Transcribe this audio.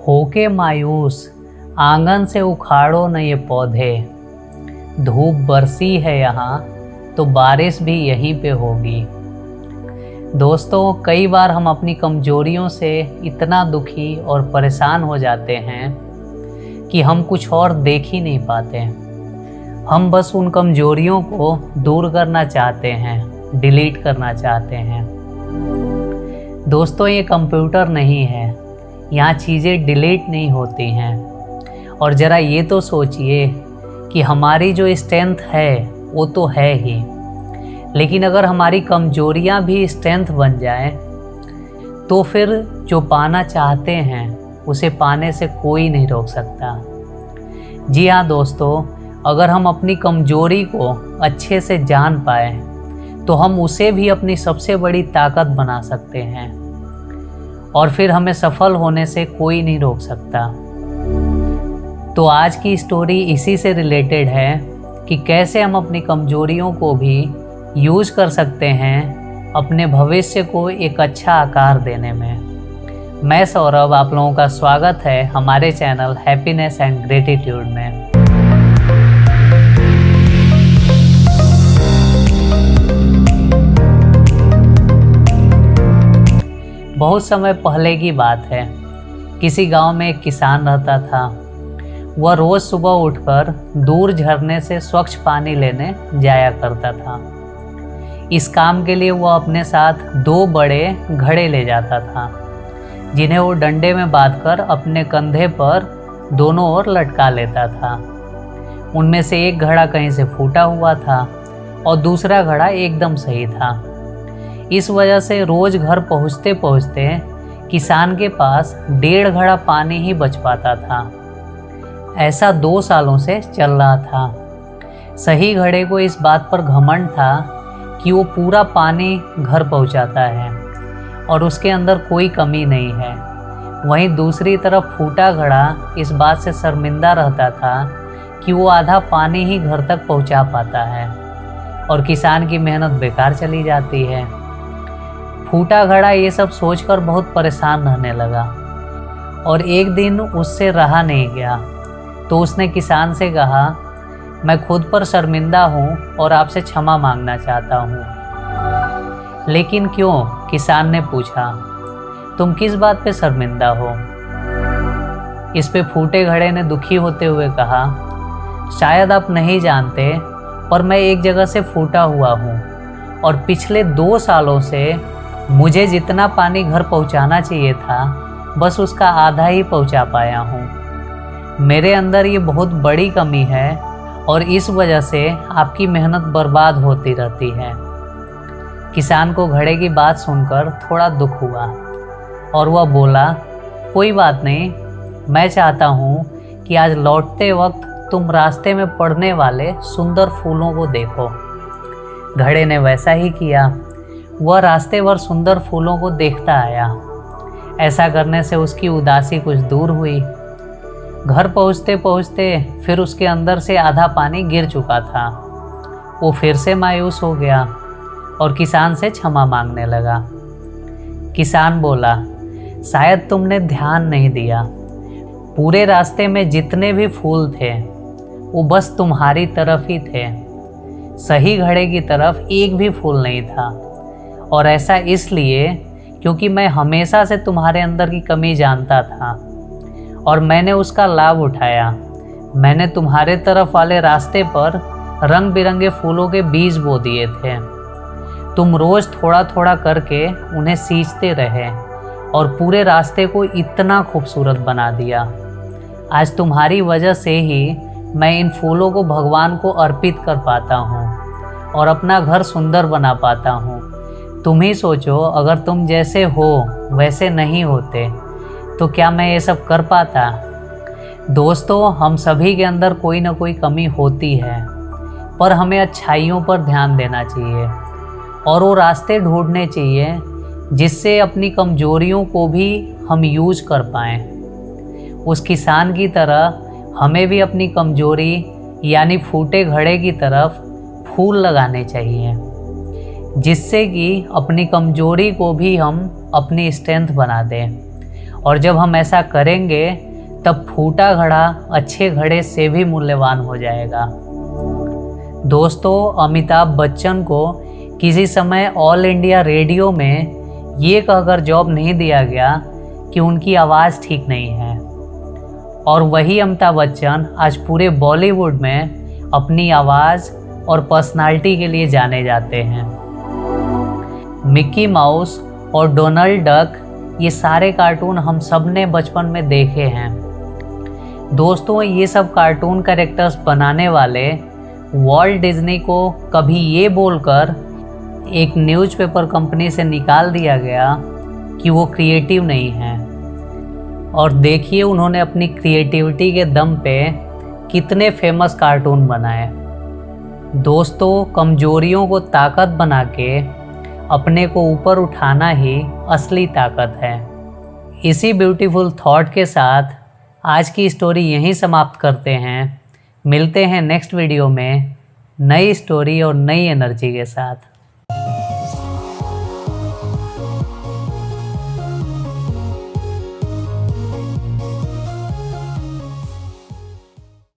होके मायूस आंगन से उखाड़ो न ये पौधे, धूप बरसी है यहाँ तो बारिश भी यहीं पे होगी। दोस्तों, कई बार हम अपनी कमजोरियों से इतना दुखी और परेशान हो जाते हैं कि हम कुछ और देख ही नहीं पाते। हम बस उन कमजोरियों को दूर करना चाहते हैं, डिलीट करना चाहते हैं। दोस्तों, ये कंप्यूटर नहीं है, यहाँ चीज़ें डिलीट नहीं होती हैं। और ज़रा ये तो सोचिए कि हमारी जो स्ट्रेंथ है वो तो है ही, लेकिन अगर हमारी कमजोरियाँ भी स्ट्रेंथ बन जाएं तो फिर जो पाना चाहते हैं उसे पाने से कोई नहीं रोक सकता। जी हाँ दोस्तों, अगर हम अपनी कमजोरी को अच्छे से जान पाए तो हम उसे भी अपनी सबसे बड़ी ताकत बना सकते हैं और फिर हमें सफल होने से कोई नहीं रोक सकता। तो आज की स्टोरी इसी से रिलेटेड है कि कैसे हम अपनी कमजोरियों को भी यूज कर सकते हैं अपने भविष्य को एक अच्छा आकार देने में। मैं सौरभ, आप लोगों का स्वागत है हमारे चैनल हैप्पीनेस एंड ग्रेटिट्यूड में। बहुत समय पहले की बात है, किसी गांव में एक किसान रहता था। वह रोज़ सुबह उठकर दूर झरने से स्वच्छ पानी लेने जाया करता था। इस काम के लिए वह अपने साथ 2 बड़े घड़े ले जाता था, जिन्हें वो डंडे में बांधकर अपने कंधे पर दोनों ओर लटका लेता था। उनमें से एक घड़ा कहीं से फूटा हुआ था और दूसरा घड़ा एकदम सही था। इस वजह से रोज घर पहुँचते पहुँचते किसान के पास 1.5 घड़ा पानी ही बच पाता था। ऐसा 2 सालों से चल रहा था। सही घड़े को इस बात पर घमंड था कि वो पूरा पानी घर पहुंचाता है और उसके अंदर कोई कमी नहीं है। वहीं दूसरी तरफ फूटा घड़ा इस बात से शर्मिंदा रहता था कि वो आधा पानी ही घर तक पहुंचा पाता है और किसान की मेहनत बेकार चली जाती है। फूटा घड़ा ये सब सोचकर बहुत परेशान रहने लगा और एक दिन उससे रहा नहीं गया, तो उसने किसान से कहा, मैं खुद पर शर्मिंदा हूँ और आपसे क्षमा मांगना चाहता हूँ। लेकिन क्यों? किसान ने पूछा। तुम किस बात पे शर्मिंदा हो? इस पे फूटे घड़े ने दुखी होते हुए कहा, शायद आप नहीं जानते, पर मैं एक जगह से फूटा हुआ हूँ और पिछले 2 सालों से मुझे जितना पानी घर पहुँचाना चाहिए था बस उसका आधा ही पहुँचा पाया हूँ। मेरे अंदर ये बहुत बड़ी कमी है और इस वजह से आपकी मेहनत बर्बाद होती रहती है। किसान को घड़े की बात सुनकर थोड़ा दुख हुआ और वह बोला, कोई बात नहीं, मैं चाहता हूँ कि आज लौटते वक्त तुम रास्ते में पड़ने वाले सुंदर फूलों को देखो। घड़े ने वैसा ही किया। वह रास्ते भर सुंदर फूलों को देखता आया। ऐसा करने से उसकी उदासी कुछ दूर हुई। घर पहुँचते पहुँचते फिर उसके अंदर से आधा पानी गिर चुका था। वो फिर से मायूस हो गया और किसान से क्षमा मांगने लगा। किसान बोला, शायद तुमने ध्यान नहीं दिया, पूरे रास्ते में जितने भी फूल थे वो बस तुम्हारी तरफ ही थे, सही घड़े की तरफ एक भी फूल नहीं था। और ऐसा इसलिए क्योंकि मैं हमेशा से तुम्हारे अंदर की कमी जानता था और मैंने उसका लाभ उठाया। मैंने तुम्हारे तरफ वाले रास्ते पर रंग बिरंगे फूलों के बीज बो दिए थे। तुम रोज़ थोड़ा थोड़ा करके उन्हें सींचते रहे और पूरे रास्ते को इतना खूबसूरत बना दिया। आज तुम्हारी वजह से ही मैं इन फूलों को भगवान को अर्पित कर पाता हूँ और अपना घर सुंदर बना पाता हूँ। तुम ही सोचो, अगर तुम जैसे हो वैसे नहीं होते तो क्या मैं ये सब कर पाता? दोस्तों, हम सभी के अंदर कोई ना कोई कमी होती है, पर हमें अच्छाइयों पर ध्यान देना चाहिए और वो रास्ते ढूंढने चाहिए जिससे अपनी कमजोरियों को भी हम यूज कर पाएँ। उस किसान की तरह हमें भी अपनी कमजोरी यानी फूटे घड़े की तरफ फूल लगाने चाहिए, जिससे कि अपनी कमजोरी को भी हम अपनी स्ट्रेंथ बना दें और जब हम ऐसा करेंगे तब फूटा घड़ा अच्छे घड़े से भी मूल्यवान हो जाएगा। दोस्तों, अमिताभ बच्चन को किसी समय ऑल इंडिया रेडियो में ये कहकर जॉब नहीं दिया गया कि उनकी आवाज़ ठीक नहीं है, और वही अमिताभ बच्चन आज पूरे बॉलीवुड में अपनी आवाज़ और पर्सनालिटी के लिए जाने जाते हैं। मिक्की माउस और डोनाल्ड डक, ये सारे कार्टून हम सब ने बचपन में देखे हैं। दोस्तों, ये सब कार्टून कैरेक्टर्स बनाने वाले वॉल्ट डिज्नी को कभी ये बोलकर एक न्यूज़पेपर कंपनी से निकाल दिया गया कि वो क्रिएटिव नहीं है, और देखिए उन्होंने अपनी क्रिएटिविटी के दम पे कितने फेमस कार्टून बनाए। दोस्तों, कमजोरियों को ताकत बना के अपने को ऊपर उठाना ही असली ताकत है। इसी ब्यूटीफुल थॉट के साथ आज की स्टोरी यहीं समाप्त करते हैं। मिलते हैं नेक्स्ट वीडियो में नई स्टोरी और नई एनर्जी के साथ।